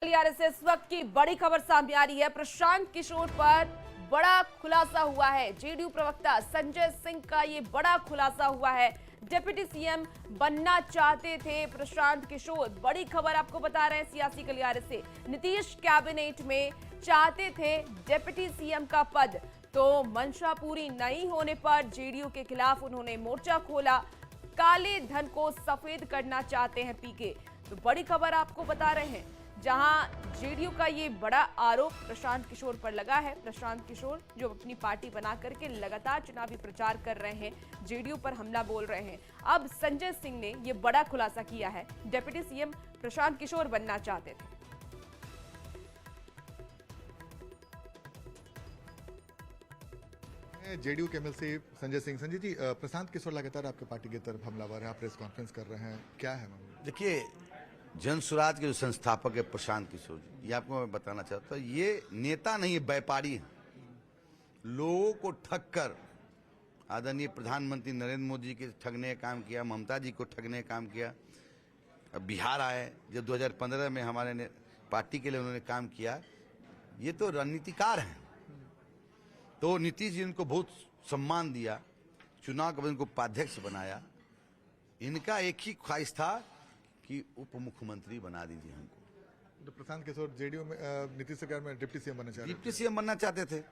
से इस वक्त की बड़ी खबर सामने आ रही है। प्रशांत किशोर पर बड़ा खुलासा हुआ है। जेडीयू प्रवक्ता संजय सिंह का ये बड़ा खुलासा हुआ है। डिप्टी सीएम बनना चाहते थे प्रशांत किशोर। बड़ी खबर आपको बता रहे हैं सियासी गलियारे से। नीतीश कैबिनेट में चाहते थे डिप्टी सीएम का पद, तो मंशा पूरी नहीं होने पर जेडीयू के खिलाफ उन्होंने मोर्चा खोला। काले धन को सफेद करना चाहते हैं पीके। तो बड़ी खबर आपको बता रहे हैं, जहां जेडीयू का ये बड़ा आरोप प्रशांत किशोर पर लगा है। प्रशांत किशोर जो अपनी पार्टी बना करके लगातार चुनावी प्रचार कर रहे हैं, जेडीयू पर हमला बोल रहे हैं। अब संजय सिंह ने ये बड़ा खुलासा किया है। डिप्टी सीएम प्रशांत किशोर बनना चाहते थे। जेडीयू के एमएलसी संजय सिंह। संजय जी, प्रशांत किशोर लगातार आपके पार्टी की तरफ हमलावर है, आप प्रेस कॉन्फ्रेंस कर रहे हैं, क्या है मामला? देखिए, जन स्वराज के जो संस्थापक है प्रशांत किशोर जी, ये आपको मैं बताना चाहता हूँ, ये नेता नहीं है, व्यापारी है। लोगों को ठग कर आदरणीय प्रधानमंत्री नरेंद्र मोदी जी के ठगने का काम किया, ममता जी को ठगने का काम किया। अब बिहार आए, जब 2015 में हमारे पार्टी के लिए उन्होंने काम किया। ये तो रणनीतिकार हैं। तो नीतीश जी इनको बहुत सम्मान दिया, चुनाव के बाद इनको उपाध्यक्ष बनाया। इनका एक ही ख्वाहिश था कि उप मुख्यमंत्री बना दीजिए हमको। तो प्रशांत किशोर जेडीयू में नीतीश सरकार में डिप्टी सीएम बनना चाह रहे थे। डिप्टी सीएम बनना चाहते थे।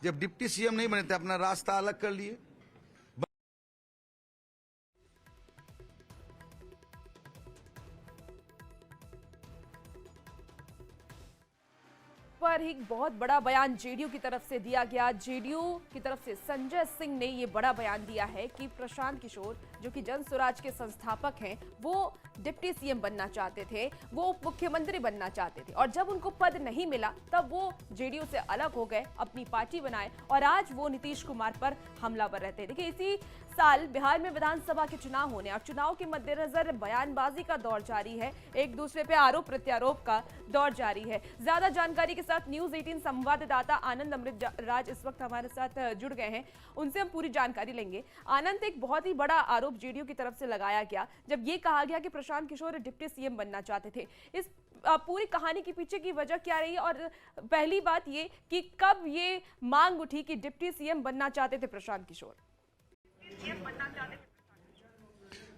जब डिप्टी सीएम नहीं बने थे, अपना रास्ता अलग कर लिए। पर एक बहुत बड़ा बयान जेडीयू की तरफ से दिया गया। जेडीयू की तरफ से संजय सिंह ने यह बड़ा बयान दिया है कि प्रशांत किशोर जो कि जन स्वराज के संस्थापक हैं, वो डिप्टी सीएम बनना चाहते थे, वो उप मुख्यमंत्री बनना चाहते थे, और जब उनको पद नहीं मिला तब वो जेडीयू से अलग हो गए, अपनी पार्टी बनाए, और आज वो नीतीश कुमार पर हमलावर रहते हैं। देखिए, इसी साल बिहार में विधानसभा के चुनाव होने और चुनाव के मद्देनजर बयानबाजी का दौर जारी है, एक दूसरे पे आरोप प्रत्यारोप का दौर जारी है। ज्यादा जानकारी के साथ न्यूज 18 संवाददाता आनंद अमृत राज इस वक्त हमारे साथ जुड़ गए हैं, उनसे हम पूरी जानकारी लेंगे। आनंद, एक बहुत ही बड़ा आरोप जेडीयू की तरफ से लगाया गया जब ये कहा गया कि प्रशांत किशोर डिप्टी सीएम बनना चाहते थे। इस पूरी कहानी के पीछे की वजह क्या रही, और पहली बात ये कि कब ये मांग उठी कि डिप्टी सीएम बनना चाहते थे प्रशांत किशोर?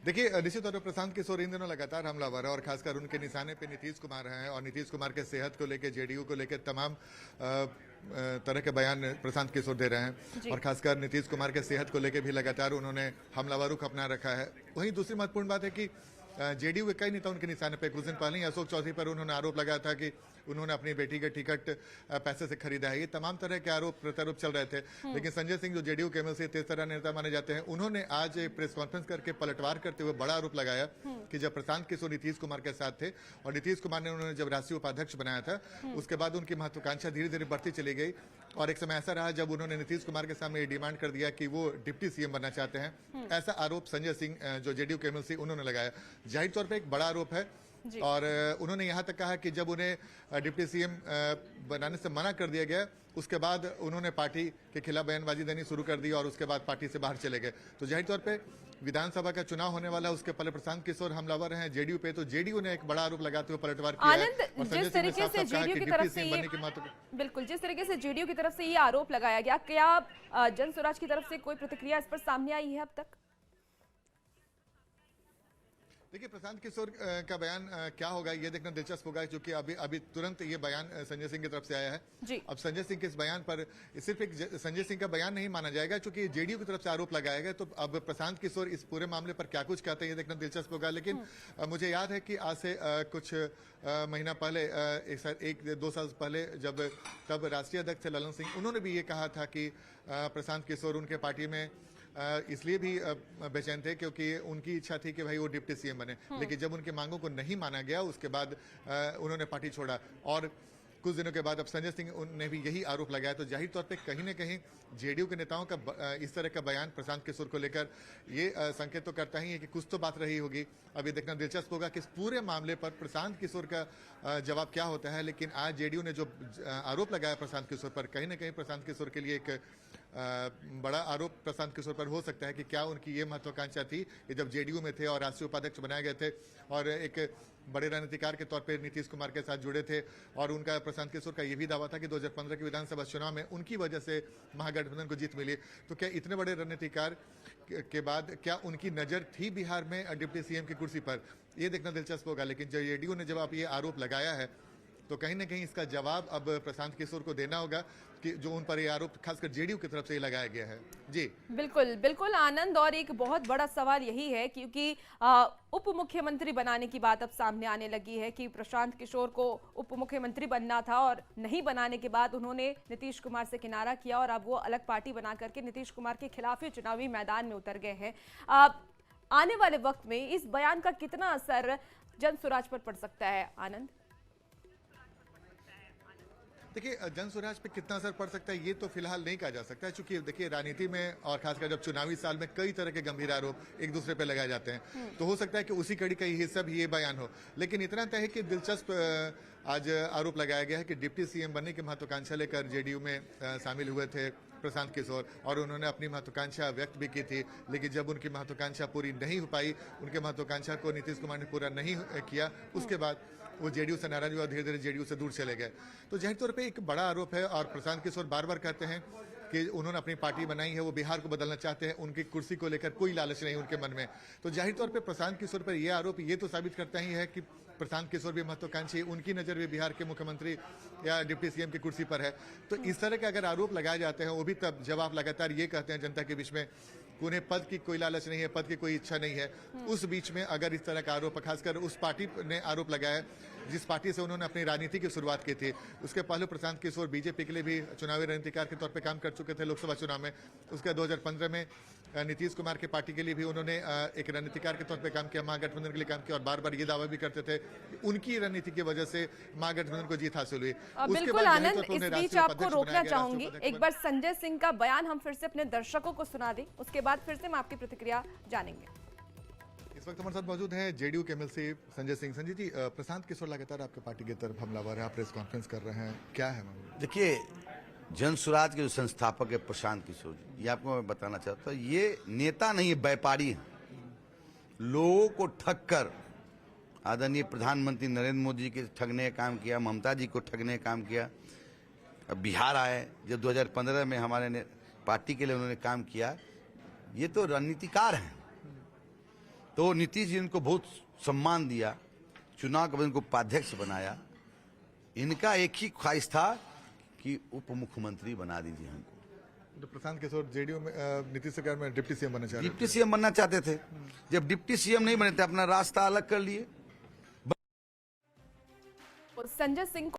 देखिए, निश्चित तौर पर प्रशांत किशोर इन दिनों लगातार हमलावर है, और खासकर उनके निशाने पे नीतीश कुमार हैं, और नीतीश कुमार के सेहत को लेकर, जेडीयू को लेकर तमाम तरह के बयान प्रशांत किशोर दे रहे हैं, और खासकर नीतीश कुमार के सेहत को लेकर भी लगातार उन्होंने हमलावर रुख अपना रखा है। वहीं दूसरी महत्वपूर्ण बात है कि जेडीयू के कई नेता उनके निशाने पे, कुछ दिन पहले ही अशोक चौधरी पर उन्होंने आरोप लगाया था कि उन्होंने अपनी बेटी का टिकट पैसे से खरीदा है। ये तमाम तरह के आरोप प्रत्यारोप चल रहे थे। लेकिन संजय सिंह जो जेडीयू के एमएलसी तेज तरह नेता माने जाते हैं, उन्होंने आज एक प्रेस कॉन्फ्रेंस करके पलटवार करते हुए बड़ा आरोप लगाया कि जब प्रशांत किशोर नीतीश कुमार के साथ थे, और नीतीश कुमार ने उन्होंने जब राष्ट्रीय उपाध्यक्ष बनाया था, उसके बाद उनकी महत्वाकांक्षा धीरे धीरे बढ़ती चली गई, और एक समय ऐसा रहा जब उन्होंने नीतीश कुमार के सामने ये डिमांड कर दिया कि वो डिप्टी सीएम बनना चाहते हैं। ऐसा आरोप संजय सिंह जो जेडीयू के एमएलसी उन्होंने लगाया। जाहिर तौर पर एक बड़ा आरोप है, और उन्होंने यहां तक कहा कि जब उन्हें डिप्टी सीएम बनाने से मना कर दिया गया, उसके बाद उन्होंने पार्टी के खिलाफ बयानबाजी देनी शुरू कर दी, और उसके बाद पार्टी से बाहर चले गए। तो जाहिर तौर पे विधानसभा का चुनाव होने वाला है, उसके पहले प्रशांत किशोर हमलावर हैं जेडीयू पे, तो जेडीयू ने एक बड़ा आरोप लगाते हुए पलटवार किया है। आनंद, जिस तरीके से जेडीयू की तरफ से बिल्कुल जिस तरीके से जेडीयू की तरफ से ये आरोप लगाया गया, क्या जन स्वराज की तरफ से कोई प्रतिक्रिया इस पर सामने आई है अब तक? देखिए, प्रशांत किशोर का बयान क्या होगा ये देखना दिलचस्प होगा, क्योंकि अभी तुरंत ये बयान संजय सिंह की तरफ से आया है जी। अब संजय सिंह के इस बयान पर सिर्फ एक संजय सिंह का बयान नहीं माना जाएगा, क्योंकि जेडीयू की तरफ से आरोप लगाया गया। तो अब प्रशांत किशोर इस पूरे मामले पर क्या कुछ कहते हैं ये देखना दिलचस्प होगा। लेकिन मुझे याद है कि आज से कुछ महीना पहले, एक दो साल पहले, तब राष्ट्रीय अध्यक्ष ललन सिंह, उन्होंने भी ये कहा था कि प्रशांत किशोर उनके पार्टी में इसलिए भी बेचैन थे क्योंकि उनकी इच्छा थी कि भाई वो डिप्टी सीएम बने। लेकिन जब उनकी मांगों को नहीं माना गया, उसके बाद उन्होंने पार्टी छोड़ा, और कुछ दिनों के बाद अब संजय सिंह ने भी यही आरोप लगाया। तो जाहिर तौर पे कहीं न कहीं जेडीयू के नेताओं का इस तरह का बयान प्रशांत किशोर को लेकर ये संकेत तो करता ही है कि कुछ तो बात रही होगी। अब ये देखना दिलचस्प होगा कि इस पूरे मामले पर प्रशांत किशोर का जवाब क्या होता है। लेकिन आज जेडीयू ने जो आरोप लगाया प्रशांत किशोर पर, कहीं न कहीं प्रशांत किशोर के लिए एक बड़ा आरोप प्रशांत किशोर पर हो सकता है कि क्या उनकी ये महत्वाकांक्षा थी कि जब जेडीयू में थे और राष्ट्रीय उपाध्यक्ष बनाए गए थे, और एक बड़े रणनीतिकार के तौर पे नीतीश कुमार के साथ जुड़े थे और उनका प्रशांत किशोर का ये भी दावा था कि 2015 के विधानसभा चुनाव में उनकी वजह से महागठबंधन को जीत मिली। तो क्या इतने बड़े रणनीतिकार के बाद क्या उनकी नजर थी बिहार में डिप्टी सीएम की कुर्सी पर, ये देखना दिलचस्प होगा। लेकिन जेडीयू ने जब ये आरोप लगाया है तो कहीं ना कहीं इसका जवाब अब प्रशांत किशोर को देना होगा कि जो उन पर ये आरोप खासकर जेडीयू की तरफ से लगाया गया है। जी बिल्कुल बिल्कुल आनंद, और एक बहुत बड़ा सवाल यही है क्योंकि उप मुख्यमंत्री बनाने की बात अब सामने आने लगी है कि प्रशांत किशोर को उप मुख्यमंत्री बनना था और नहीं बनाने के बाद उन्होंने नीतीश कुमार से किनारा किया और अब वो अलग पार्टी बना करके नीतीश कुमार के खिलाफ ही चुनावी मैदान में उतर गए हैं। आने वाले वक्त में इस बयान का कितना असर जन स्वराज पर पड़ सकता है आनंद? देखिए, जन स्वराज पे कितना असर पड़ सकता है ये तो फिलहाल नहीं कहा जा सकता है, क्योंकि देखिए राजनीति में और खासकर जब चुनावी साल में कई तरह के गंभीर आरोप एक दूसरे पे लगाए जाते हैं, तो हो सकता है कि उसी कड़ी का ही हिस्सा भी ये बयान हो। लेकिन इतना तय है कि दिलचस्प आज आरोप लगाया गया है कि डिप्टी सीएम बनने की महत्वाकांक्षा लेकर जेडीयू में शामिल हुए थे प्रशांत किशोर और उन्होंने अपनी महत्वाकांक्षा व्यक्त भी की थी। लेकिन जब उनकी महत्वाकांक्षा पूरी नहीं हो पाई, उनके महत्वाकांक्षा को नीतीश कुमार ने पूरा नहीं किया, उसके बाद वो जेडीयू से नाराज हुआ और धीरे धीरे जेडीयू से दूर चले गए। तो जाहिर तौर पे एक बड़ा आरोप है और प्रशांत किशोर बार बार कहते हैं कि उन्होंने अपनी पार्टी बनाई है, वो बिहार को बदलना चाहते हैं, उनकी कुर्सी को लेकर कोई लालच नहीं उनके मन में। तो जाहिर तौर पे प्रशांत किशोर पर यह आरोप ये तो साबित करता ही है कि प्रशांत किशोर भी महत्वाकांक्षी, उनकी नजर भी बिहार के मुख्यमंत्री या डिप्टी सीएम की कुर्सी पर है। तो इस तरह के अगर आरोप लगाए जाते हैं, वो भी तब जब आप लगातार ये कहते हैं जनता के बीच में उन्हें पद की कोई लालच नहीं है, पद की कोई इच्छा नहीं है, उस बीच में अगर इस तरह का आरोप, खासकर उस पार्टी ने आरोप लगाया जिस पार्टी से उन्होंने अपनी राजनीति की शुरुआत की थी, उसके पहले प्रशांत किशोर बीजेपी के लिए भी चुनावी रणनीतिकार के तौर पे काम कर चुके थे लोकसभा चुनाव में। उसके 2015 में नीतीश कुमार की पार्टी के लिए भी उन्होंने एक रणनीतिकार के तौर पे काम किया, महागठबंधन के लिए काम किया और बार बार ये दावा भी करते थे उनकी रणनीति की वजह से महागठबंधन को जीत हासिल हुई। बिल्कुल आनंद, इस बीच आपको रोकना चाहूंगी, एक बार संजय सिंह का बयान हम फिर से अपने दर्शकों को सुना दें, उसके बाद फिर से हम आपकी प्रतिक्रिया जानेंगे। इस वक्त हमारे साथ मौजूद हैं जेडीयू के एमएलसी संजय सिंह। संजय जी, प्रशांत किशोर लगातार आपके पार्टी की तरफ हमलावर है, आप प्रेस कॉन्फ्रेंस कर रहे हैं, क्या है मामला? देखिए, जन स्वराज के जो संस्थापक है प्रशांत किशोर जी, ये आपको मैं बताना चाहता हूँ, ये नेता नहीं है, व्यापारी है। लोगों को ठग कर आदरणीय प्रधानमंत्री नरेंद्र मोदी जी के ठगने का काम किया, ममता जी को ठगने का काम किया। अब बिहार आए, जब 2015 में हमारे पार्टी के लिए उन्होंने काम किया, ये तो रणनीतिकार हैं। तो नीतीश जी इनको बहुत सम्मान दिया, चुनाव के बाद इनको उपाध्यक्ष बनाया। इनका एक ही ख्वाहिश था कि उप मुख्यमंत्री बना दीजिए हमको। तो प्रशांत किशोर जेडीयू में नीतीश सरकार में डिप्टी सीएम बनना चाहते थे। डिप्टी सीएम बनना चाहते थे, जब डिप्टी सीएम नहीं बने थे अपना रास्ता अलग कर लिए। संजय सिंह